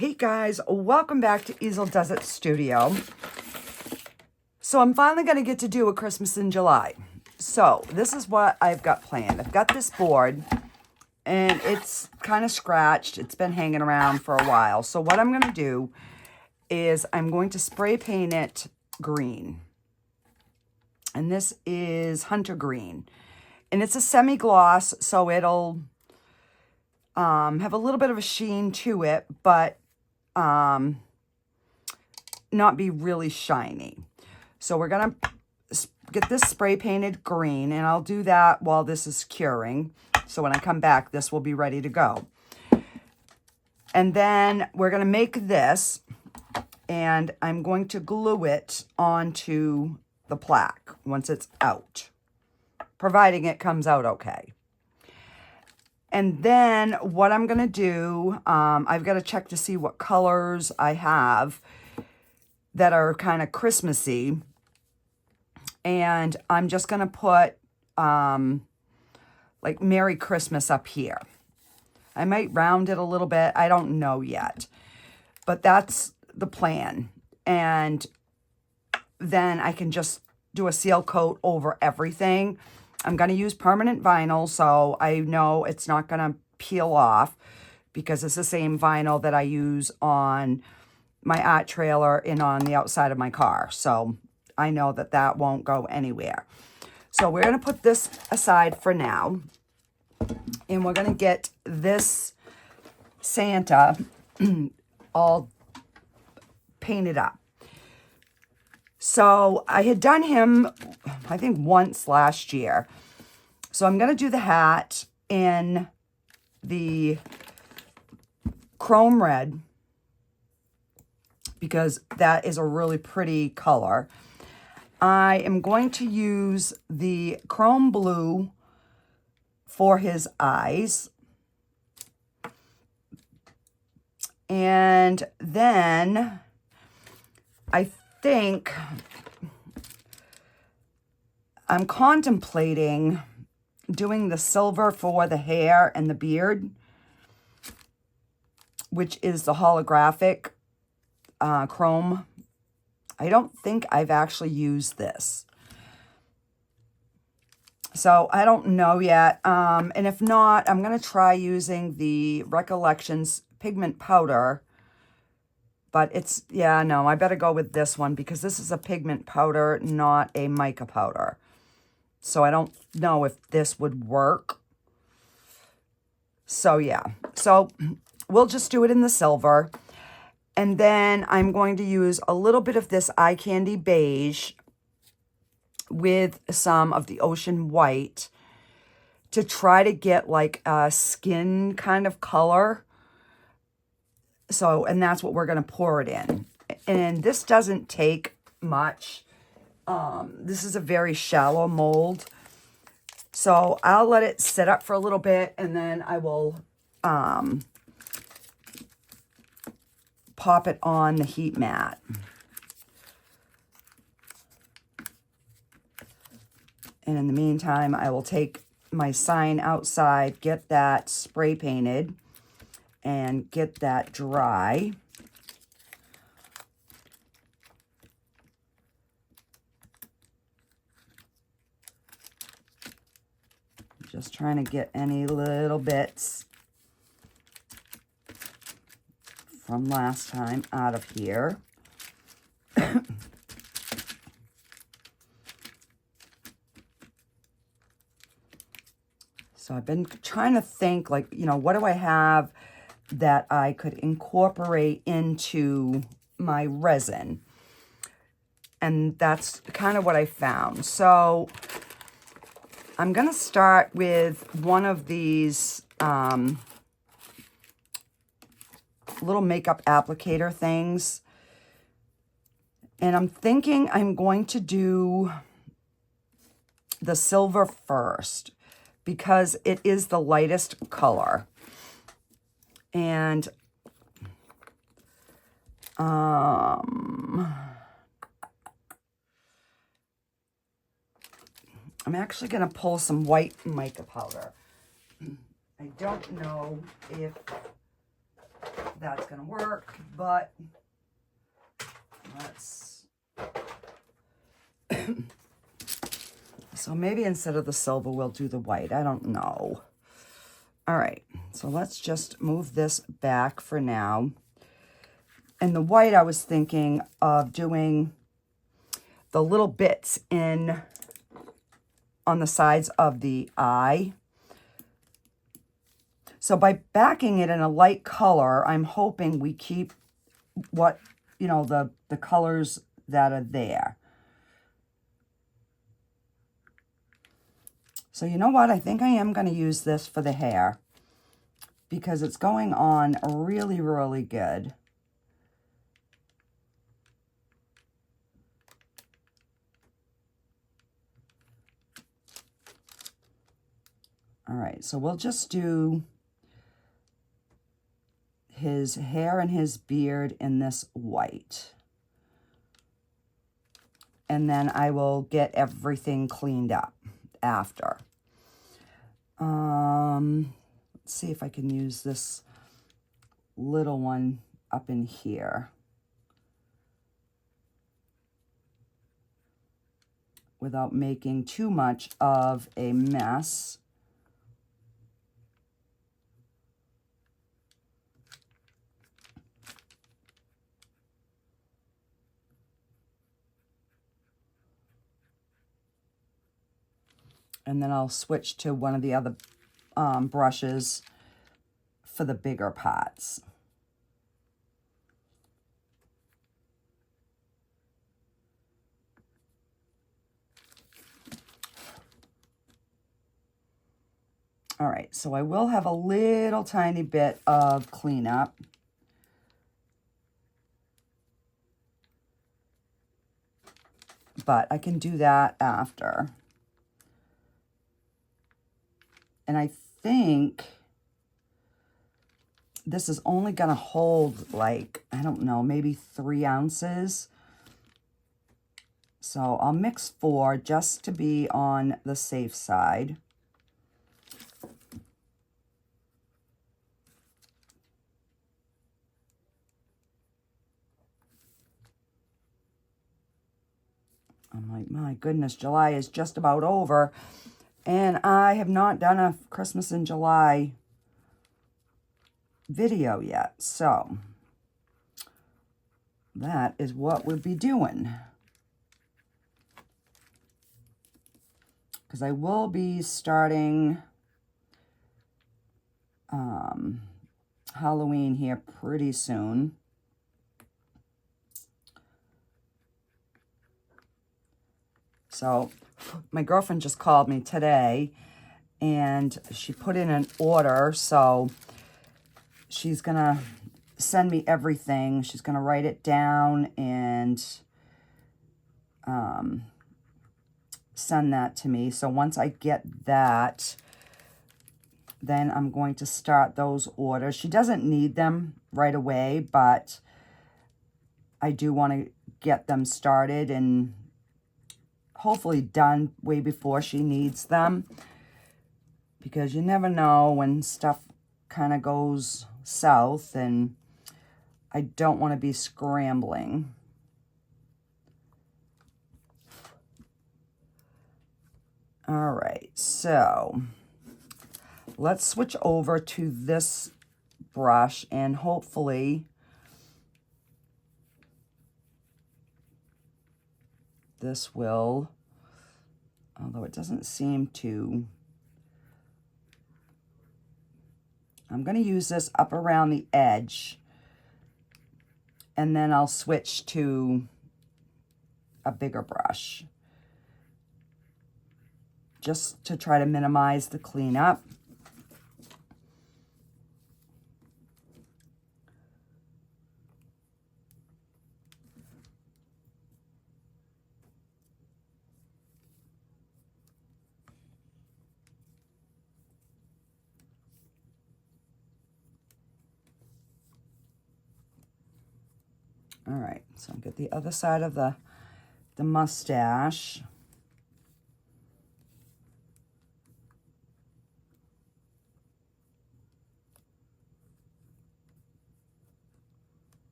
Hey guys, welcome back to Easeldoesitstudio. So I'm finally going to get to do a Christmas in July. So this is what I've got planned. I've got this board and it's kind of scratched. It's been hanging around for a while. So what I'm going to do is I'm going to spray paint it green. And this is Hunter Green. And it's a semi-gloss, so it'll have a little bit of a sheen to it, but not be really shiny. So we're going to get this spray painted green, and I'll do that while this is curing. So when I come back, this will be ready to go. And then we're going to make this, and I'm going to glue it onto the plaque once it's out, providing it comes out okay. And then what I'm going to do, I've got to check to see what colors I have that are kind of Christmassy. And I'm just going to put like Merry Christmas up here. I might round it a little bit. I don't know yet. But that's the plan. And then I can just do a seal coat over everything. I'm going to use permanent vinyl, so I know it's not going to peel off because it's the same vinyl that I use on my art trailer and on the outside of my car. So I know that that won't go anywhere. So we're going to put this aside for now. And we're going to get this Santa all painted up. So I had done him, I think, once last year. So I'm going to do the hat in the chrome red because that is a really pretty color. I am going to use the chrome blue for his eyes. And then I think I'm contemplating doing the silver for the hair and the beard, which is the holographic chrome. I don't think I've actually used this. So I don't know yet. And if not, I'm going to try using the Recollections pigment powder. But it's, yeah, no, I better go with this one because this is a pigment powder, not a mica powder. So I don't know if this would work. So, yeah. So we'll just do it in the silver. And then I'm going to use a little bit of this eye candy beige with some of the ocean white to try to get like a skin kind of color. So, and that's what we're going to pour it in. And this doesn't take much. This is a very shallow mold. So I'll let it sit up for a little bit and then I will pop it on the heat mat. And in the meantime, I will take my sign outside, get that spray painted, and get that dry. Just trying to get any little bits from last time out of here. So I've been trying to think, like, you know, what do I have that I could incorporate into my resin? And that's kind of what I found. So I'm going to start with one of these little makeup applicator things. And I'm thinking I'm going to do the silver first because it is the lightest color. And I'm actually going to pull some white mica powder. I don't know if that's going to work, but let's... So maybe instead of the silver, we'll do the white. I don't know. All right, so let's just move this back for now. And the white, I was thinking of doing the little bits in on the sides of the eye. So by backing it in a light color, I'm hoping we keep what, you know, the colors that are there. So you know what? I think I am going to use this for the hair because it's going on really, really good. All right, so we'll just do his hair and his beard in this white. And then I will get everything cleaned up after. Let's see if I can use this little one up in here without making too much of a mess. And then I'll switch to one of the other brushes for the bigger parts. All right, so I will have a little tiny bit of cleanup. But I can do that after. And I think this is only going to hold like, I don't know, maybe 3 ounces. So I'll mix 4 just to be on the safe side. I'm like, my goodness, July is just about over. And I have not done a Christmas in July video yet. So that is what we'll be doing. Because I will be starting Halloween here pretty soon. So my girlfriend just called me today and she put in an order. So she's going to send me everything. She's going to write it down and send that to me. So once I get that, then I'm going to start those orders. She doesn't need them right away, but I do want to get them started and hopefully done way before she needs them, because you never know when stuff kind of goes south, and I don't want to be scrambling. All right, so let's switch over to this brush, and hopefully this will, although it doesn't seem to, I'm going to use this up around the edge, and then I'll switch to a bigger brush, just to try to minimize the cleanup. All right, so get the other side of the mustache.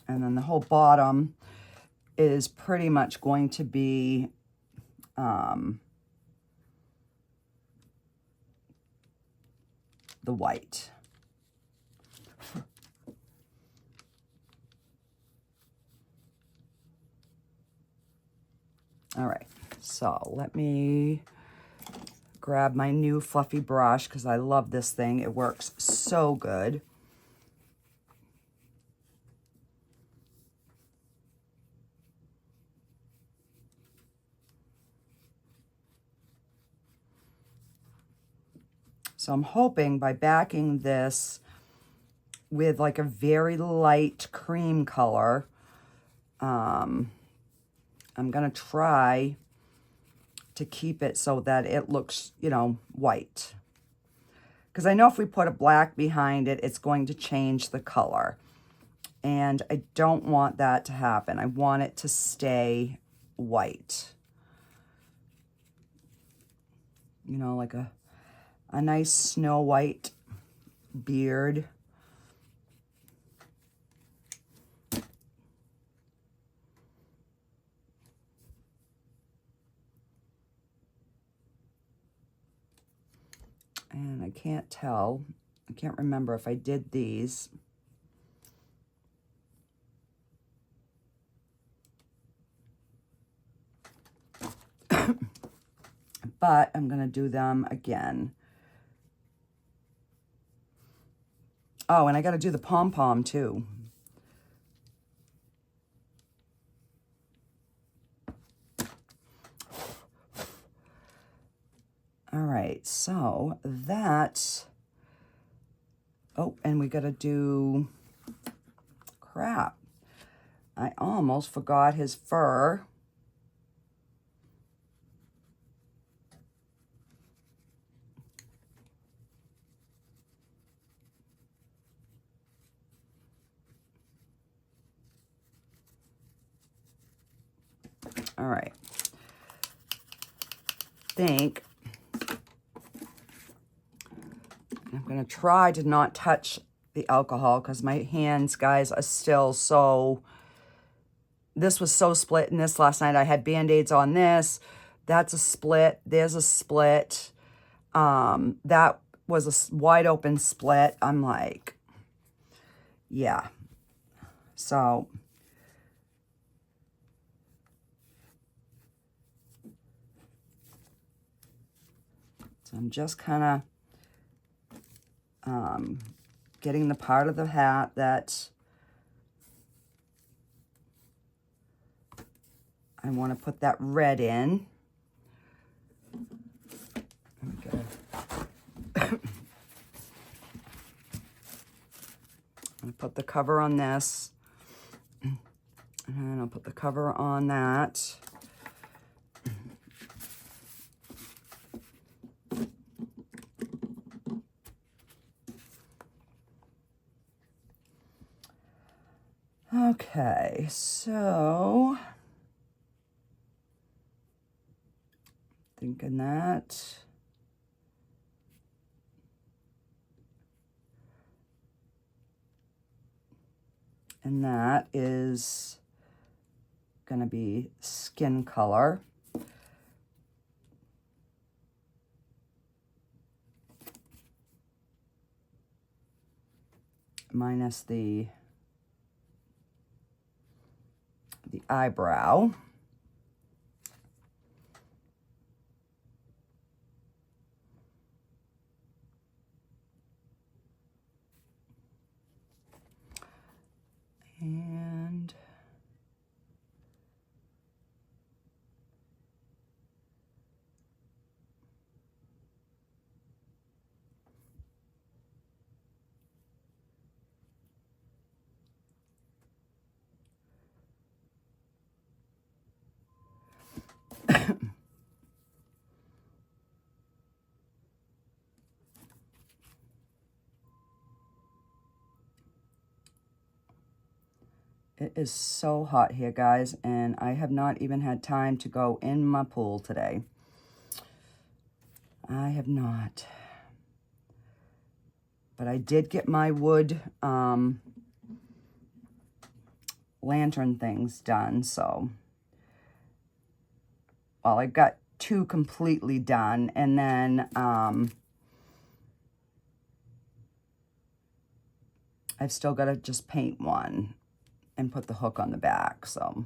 And then the whole bottom is pretty much going to be the white. All right, so let me grab my new fluffy brush because I love this thing. It works so good. So I'm hoping by backing this with like a very light cream color, I'm going to try to keep it so that it looks, you know, white. Because I know if we put a black behind it, it's going to change the color. And I don't want that to happen. I want it to stay white. You know, like a nice snow white beard. And I can't tell, I can't remember if I did these. But I'm going to do them again. Oh, and I got to do the pom-pom too. All right, so that, oh, and we got to do, crap. I almost forgot his fur. All right. Think I'm going to try to not touch the alcohol because my hands, guys, are still so, this was so split in this last night. I had Band-Aids on this. That's a split. There's a split. That was a wide open split. I'm like, yeah. So I'm just kind of getting the part of the hat that I want to put that red in. Okay. I'm going to put the cover on this, and I'll put the cover on that. Okay, so thinking that. And that is going to be skin color. Minus the eyebrow. And it is so hot here, guys, and I have not even had time to go in my pool today. I have not. But I did get my wood lantern things done, so. Well, I got 2 completely done, and then I've still got to just paint 1 and put the hook on the back, so.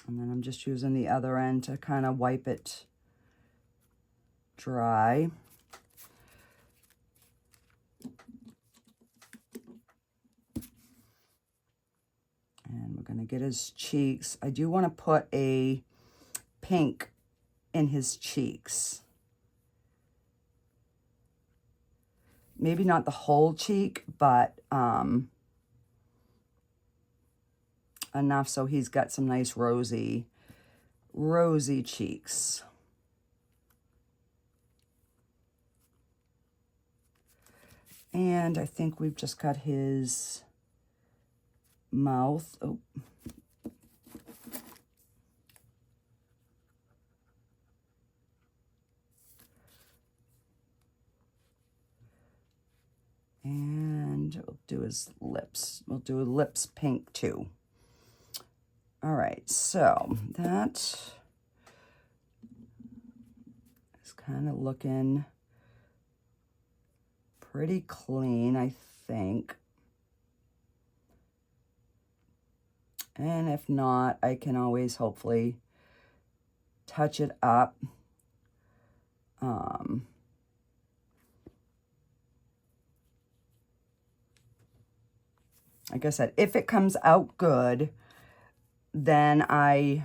And then I'm just using the other end to kind of wipe it dry. And we're going to get his cheeks. I do want to put a pink in his cheeks. Maybe not the whole cheek, but enough so he's got some nice rosy cheeks. And I think we've just got his mouth. Oh. And we'll do his lips. We'll do lips pink too. All right, so that is kind of looking pretty clean, I think. And if not, I can always hopefully touch it up. Like I said, if it comes out good, then I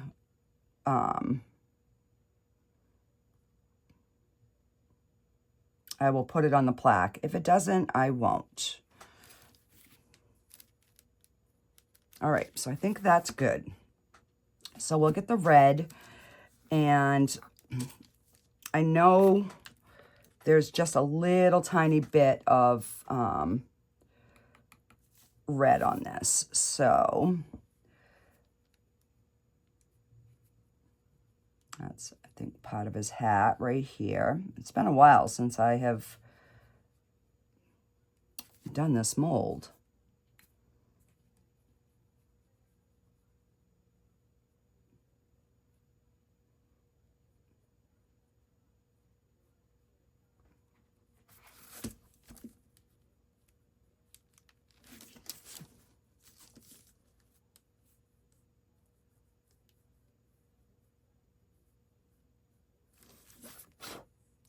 will put it on the plaque. If it doesn't, I won't. All right, so I think that's good. So we'll get the red, and I know there's just a little tiny bit of red on this, so that's, I think, part of his hat right here. It's been a while since I have done this mold.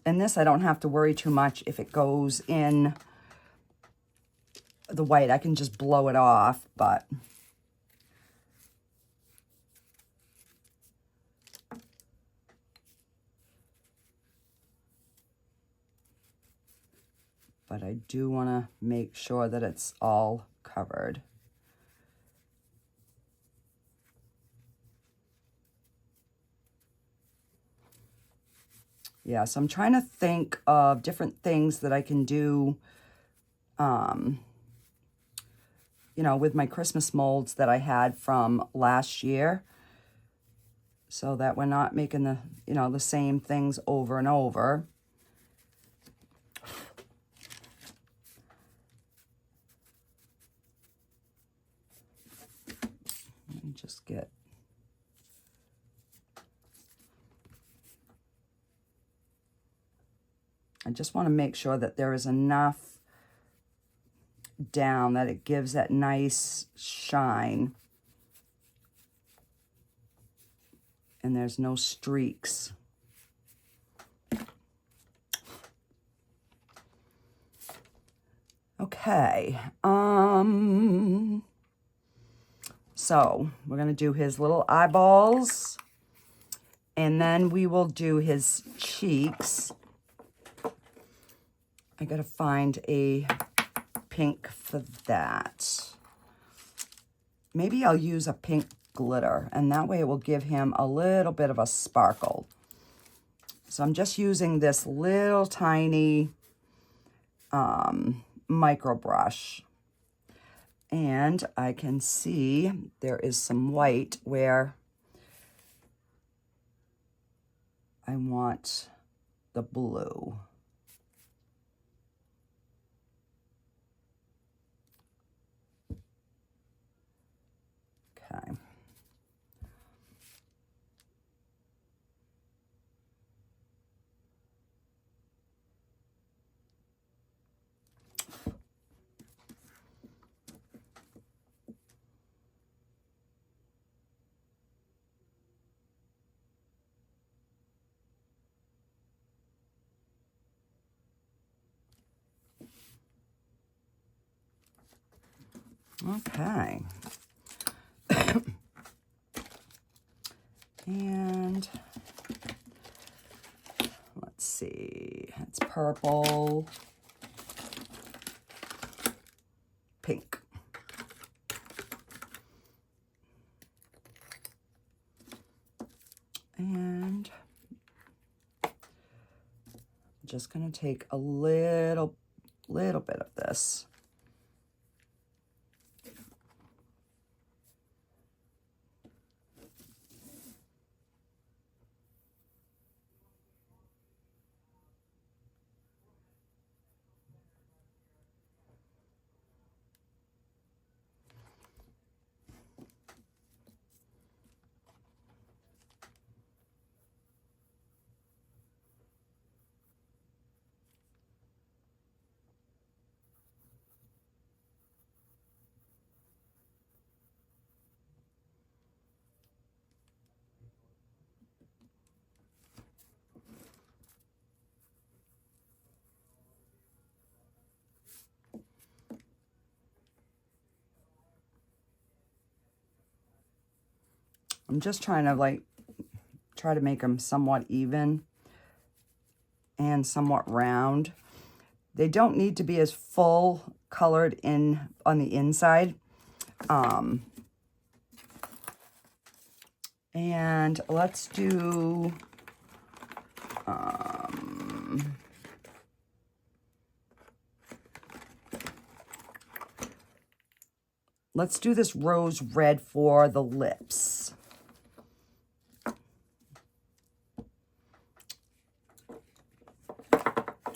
And this, I don't have to worry too much if it goes in the white. I can just blow it off, but I do want to make sure that it's all covered. Yeah, so I'm trying to think of different things that I can do, you know, with my Christmas molds that I had from last year, so that we're not making the, you know, the same things over and over. Let me just get... I just want to make sure that there is enough down that it gives that nice shine. and there's no streaks. Okay, so we're gonna do his little eyeballs, and then we will do his cheeks. I gotta find a pink for that. Maybe I'll use a pink glitter, and that way it will give him a little bit of a sparkle. So I'm just using this little tiny micro brush, and I can see there is some white where I want the blue. Okay. Okay. And let's see, it's purple, pink. And I'm just going to take a little bit of this. I'm just trying to try to make them somewhat even and somewhat round. They don't need to be as full colored in on the inside. And let's do this rose red for the lips.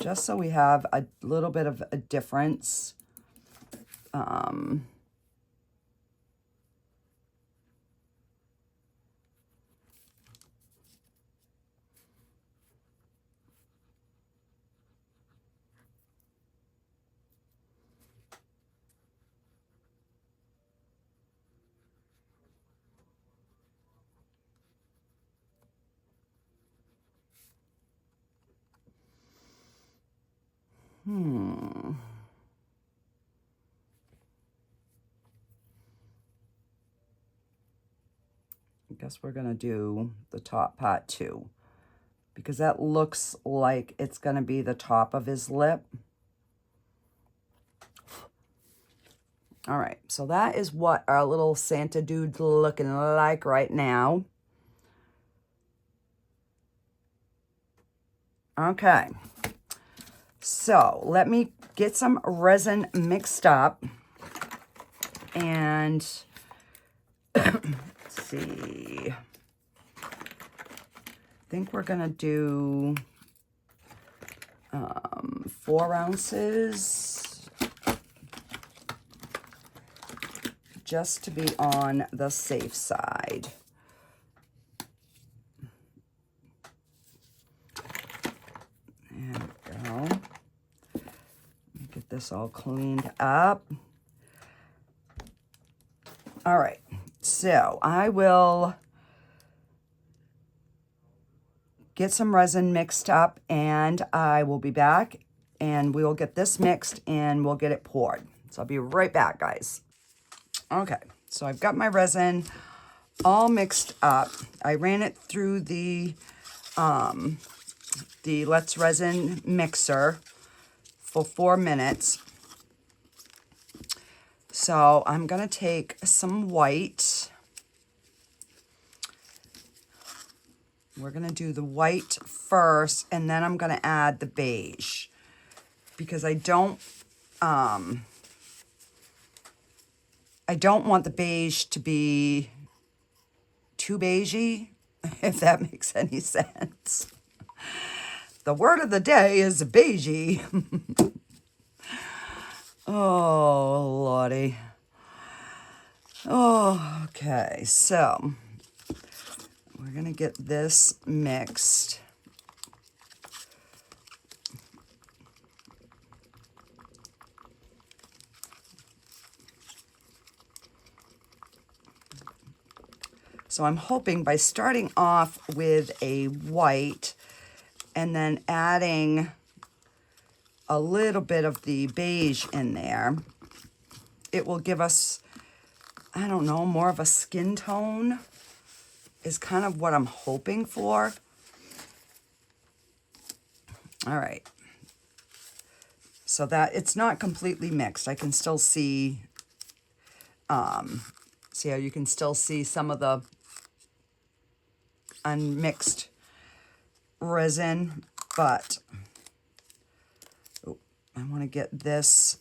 Just so we have a little bit of a difference. I guess we're going to do the top part too, because that looks like it's going to be the top of his lip. All right, so that is what our little Santa dude's looking like right now. Okay, so let me get some resin mixed up, and let's see, I think we're gonna do 4 ounces, just to be on the safe side. There we go. Let me get this all cleaned up. All right, so I will get some resin mixed up, and I will be back, and we will get this mixed, and we'll get it poured. So I'll be right back, guys. Okay, so I've got my resin all mixed up. I ran it through the Let's Resin mixer for 4 minutes. So I'm gonna take some white. We're gonna do the white first, and then I'm gonna add the beige, because I don't want the beige to be too beigey, if that makes any sense. The word of the day is beigey. Oh, Lordy. Oh, okay, so we're going to get this mixed. So I'm hoping by starting off with a white and then adding a little bit of the beige in there, it will give us, I don't know, more of a skin tone is kind of what I'm hoping for. All right. So that it's not completely mixed. I can still see, see how you can still see some of the unmixed resin, but I want to get this,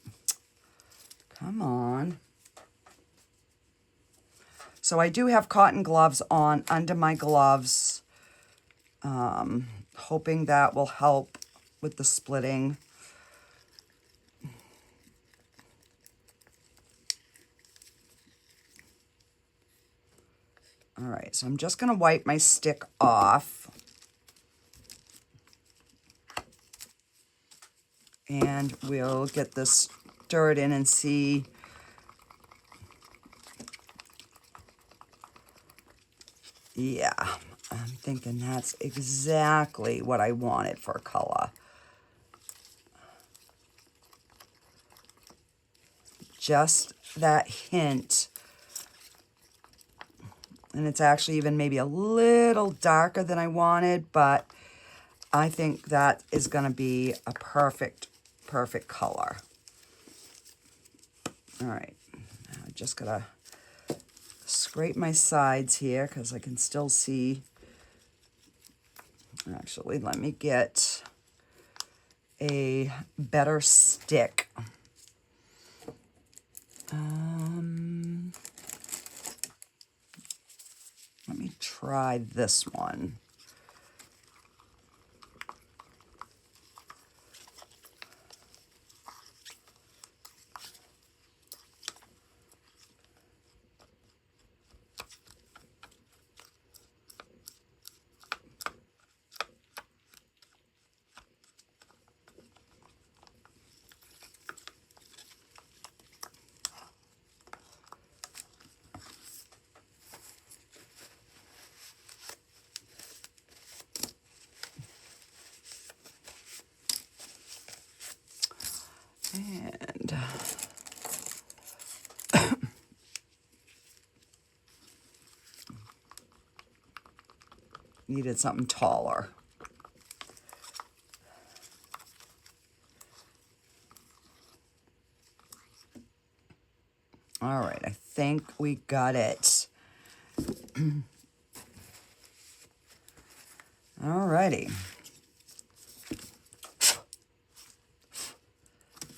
come on. So I do have cotton gloves on under my gloves, hoping that will help with the splitting. All right, so I'm just going to wipe my stick off. And we'll get this stirred in and see. Yeah, I'm thinking that's exactly what I wanted for color. Just that hint. And it's actually even maybe a little darker than I wanted, but I think that is going to be a perfect color. All right, now I just got to scrape my sides here because I can still see. Actually, let me get a better stick. Let me try this one. And needed something taller. All right, I think we got it. All righty.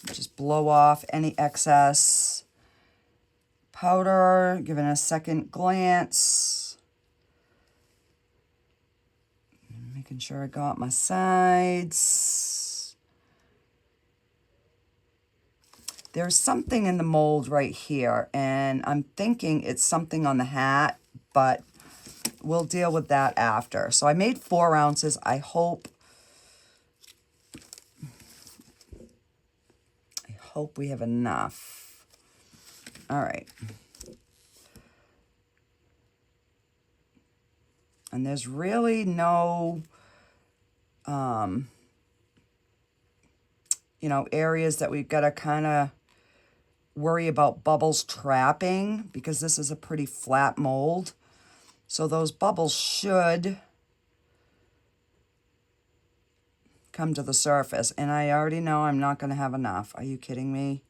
Just blow off any excess powder, give it a second glance. Making sure I got my sides. There's something in the mold right here, and I'm thinking it's something on the hat, but we'll deal with that after. So I made 4 ounces. I hope we have enough. All right. And there's really no you know, areas that we've got to kind of worry about bubbles trapping, because this is a pretty flat mold. So those bubbles should come to the surface. And I already know I'm not going to have enough. Are you kidding me?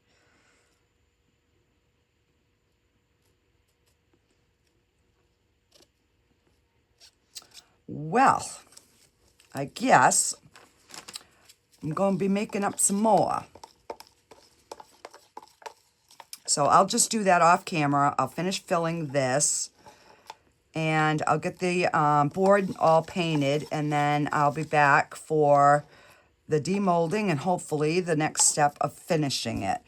Well, I guess I'm going to be making up some more. So I'll just do that off camera. I'll finish filling this, and I'll get the board all painted, and then I'll be back for the demolding and hopefully the next step of finishing it.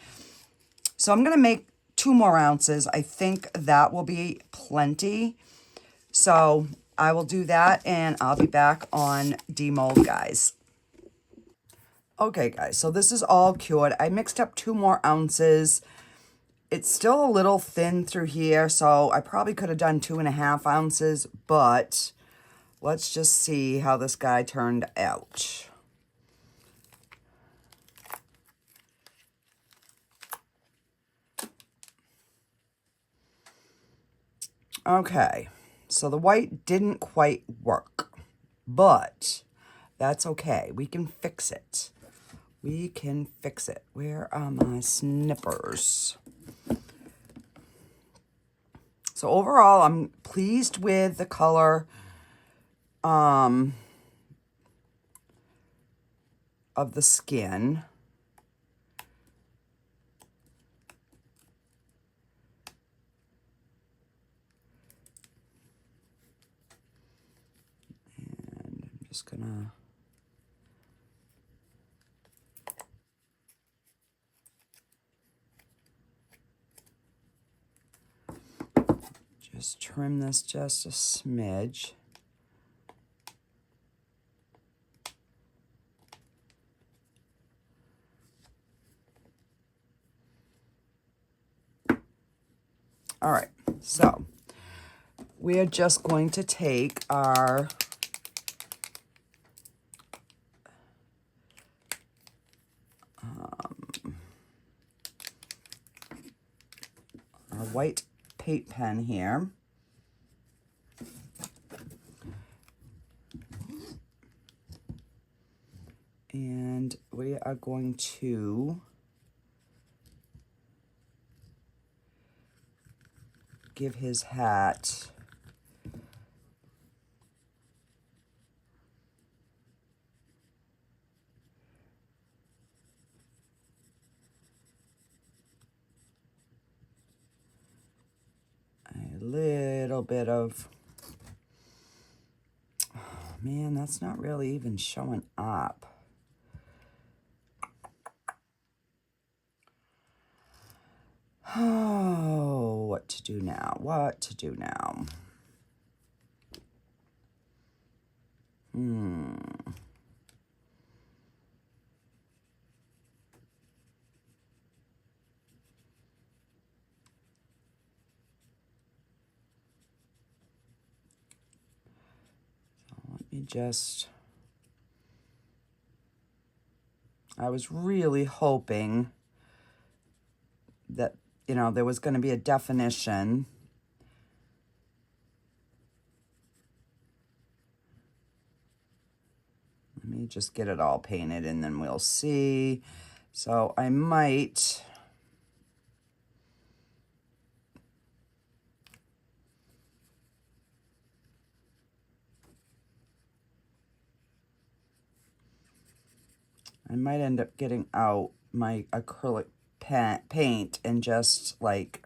So I'm going to make 2 more ounces. I think that will be plenty. So I will do that, and I'll be back on demold, guys. Okay, guys, so this is all cured. I mixed up 2 more ounces. It's still a little thin through here, so I probably could have done 2.5 ounces, but let's just see how this guy turned out. Okay, so the white didn't quite work, but that's okay. We can fix it. We can fix it. Where are my snippers? So overall, I'm pleased with the color of the skin. And I'm just gonna just trim this just a smidge. All right, so we're just going to take our white paint pen here. And we are going to give his hat a little bit of, oh man, that's not really even showing up. Oh, what to do now? What to do now? Let me just, I was really hoping that, you know, there was going to be a definition. Let me just get it all painted and then we'll see. So I might end up getting out my acrylic paint and just like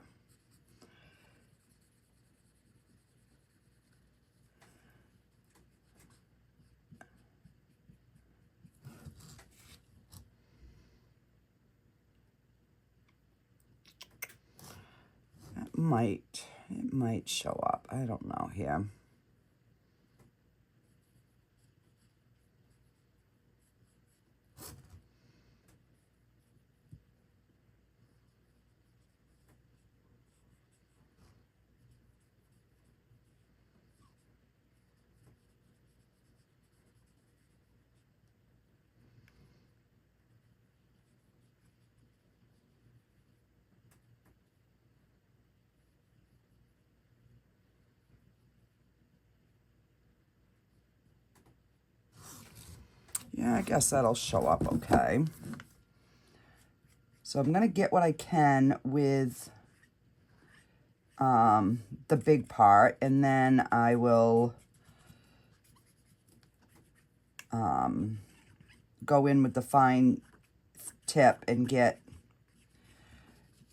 it might show up. I don't know here. Yeah, I guess that'll show up okay. So I'm going to get what I can with the big part, and then I will go in with the fine tip and get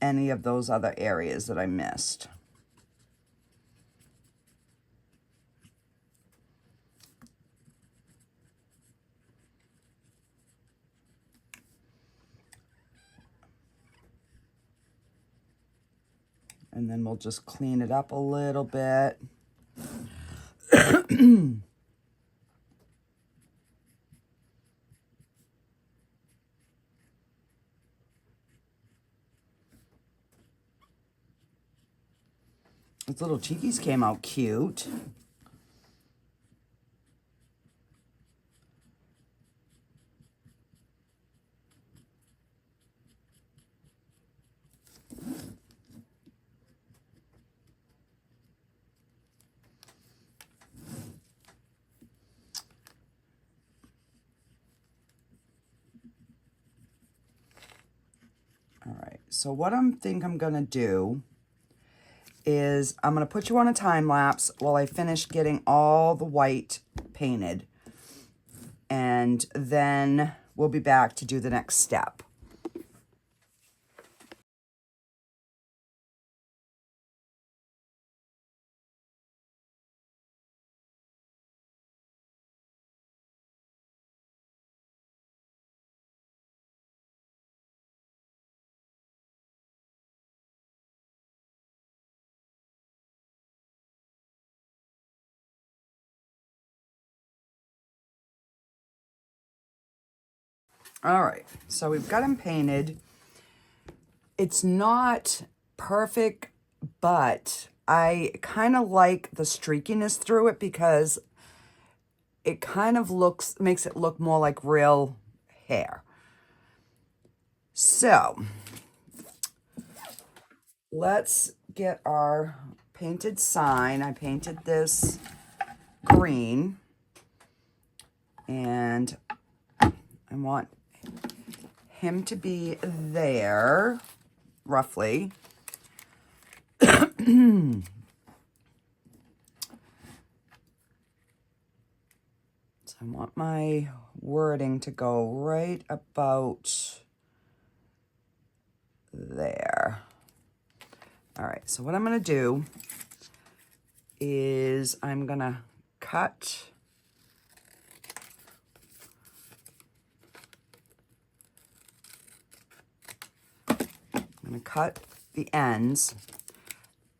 any of those other areas that I missed. And then we'll just clean it up a little bit. These little cheekies came out cute. All right, so what I think I'm gonna do is I'm gonna put you on a time lapse while I finish getting all the white painted. And then we'll be back to do the next step. All right, so we've got them painted. It's not perfect, but I kind of like the streakiness through it because it kind of makes it look more like real hair. So let's get our painted sign. I painted this green, and I want him to be there, roughly. So I want my wording to go right about there. All right, so what I'm going to do is I'm going to cut the ends,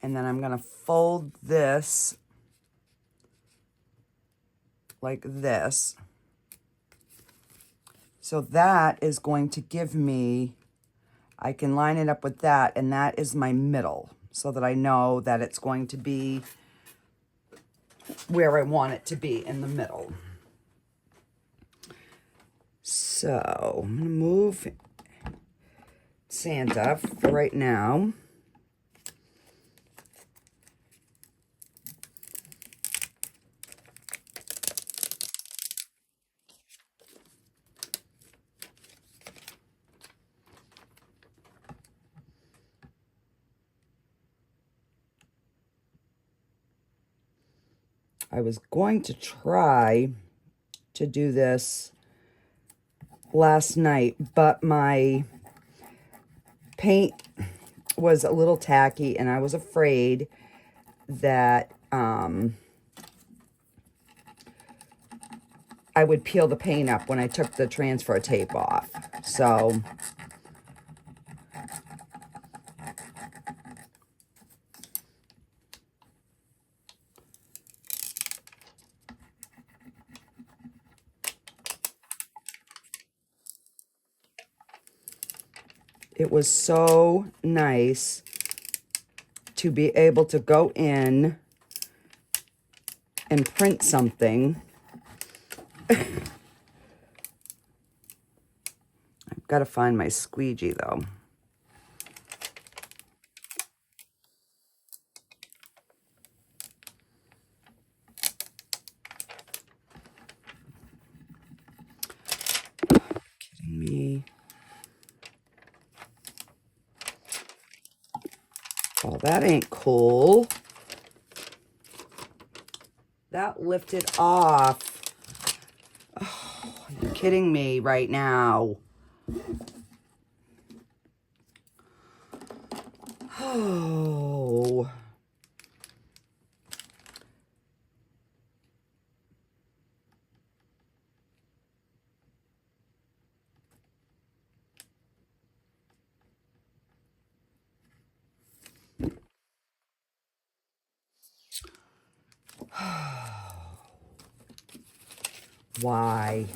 and then I'm going to fold this like this. So that is going to give me, I can line it up with that, and that is my middle, so that I know that it's going to be where I want it to be, in the middle. So I'm going to move Santa for right now. I was going to try to do this last night, but my paint was a little tacky, and I was afraid that I would peel the paint up when I took the transfer tape off. So it was so nice to be able to go in and print something. I've got to find my squeegee, though. that ain't cool. That lifted off. Oh, you're kidding me right now. Oh. Why?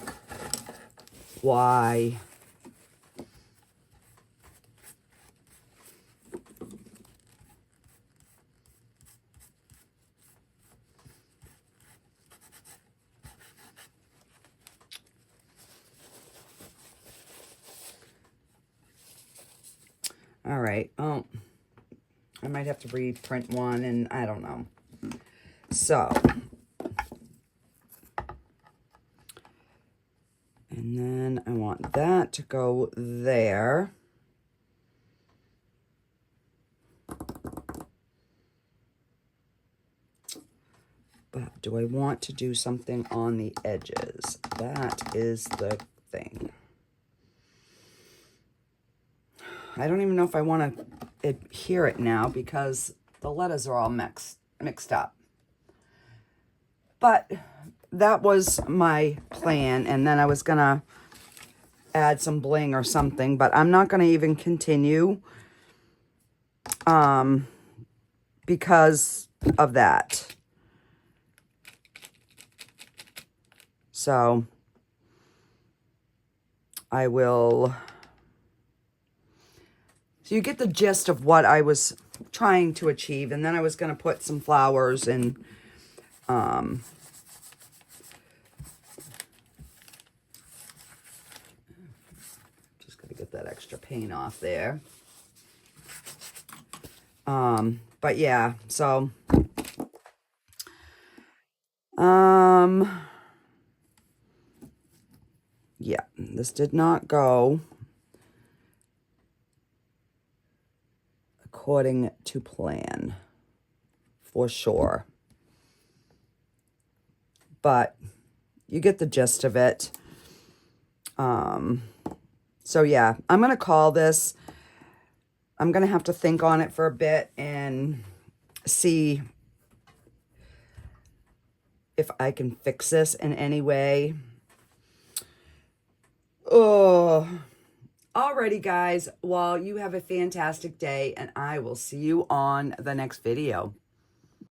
Why? All right. Oh, I might have to reprint one, and I don't know. So, and then I want that to go there. But do I want to do something on the edges? That is the thing. I don't even know if I want to adhere it now because the letters are all mixed up. But that was my plan, and then I was going to add some bling or something, but I'm not going to even continue because of that. So I will... So you get the gist of what I was trying to achieve, and then I was going to put some flowers and just going to get that extra paint off there. But yeah, so yeah, this did not go according to plan, for sure. But you get the gist of it. So yeah, I'm going to call this. I'm going to have to think on it for a bit and see if I can fix this in any way. Oh, alrighty guys. Well, you have a fantastic day, and I will see you on the next video.